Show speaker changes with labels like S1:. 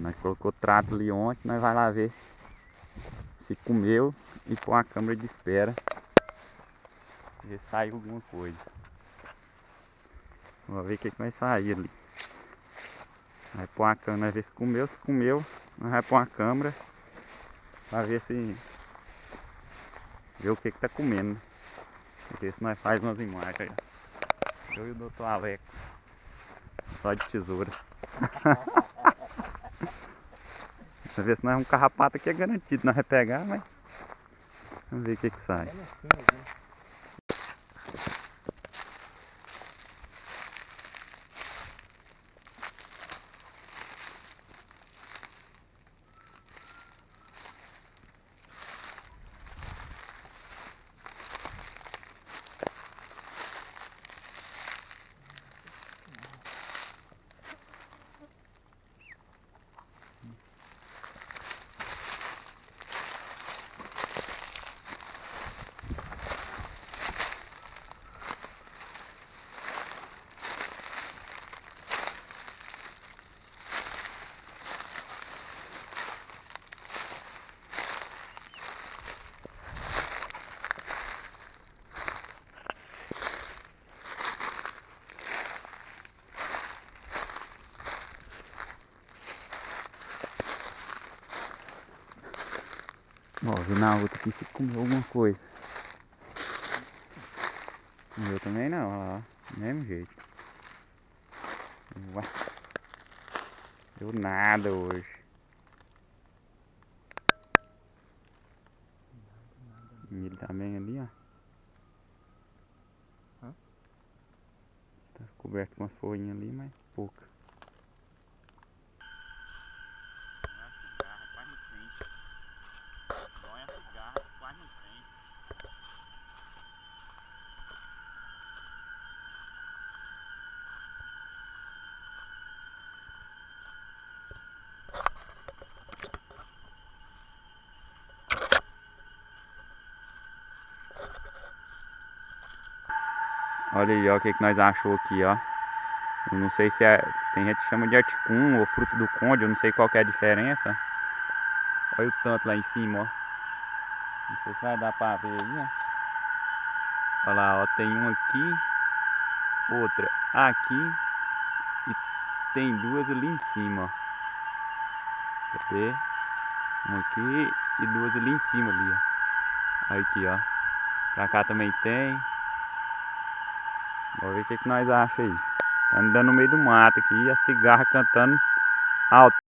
S1: Nós colocou trato ali ontem, nós vai lá ver se comeu e pôr a câmera de espera. Ver se saiu alguma coisa. Vamos ver o que vai sair ali. Vai pôr a câmera, ver se comeu, nós vai pôr a câmera pra ver se. Ver o que tá comendo, né? Ver se nós faz umas imagens aí. Eu e o Dr. Alex. Só de tesoura. Pra ver se nós um carrapato aqui é garantido, nós vai pegar, mas. Vamos ver o que sai. Ó, vi na outra aqui se comeu alguma coisa. Comeu também não, ó. Do mesmo jeito. Ué. Deu nada hoje. Ele tá bem ali, ó. Tá coberto com umas folhinhas ali, mas pouca. Olha aí, ó, o que nós achou aqui, ó. Eu não sei se é. Tem gente que chama de articum ou fruto do conde, eu não sei qual que é a diferença. Olha o tanto lá em cima, ó. Não sei se vai dar pra ver aí, ó. Olha lá, ó, tem um aqui, outra aqui e tem duas ali em cima, ó. Cadê? Uma aqui e duas ali em cima ali, ó. Olha aqui, ó. Pra cá também tem. Vamos ver o que nós achamos aí. Tá andando no meio do mato aqui e a cigarra cantando alto.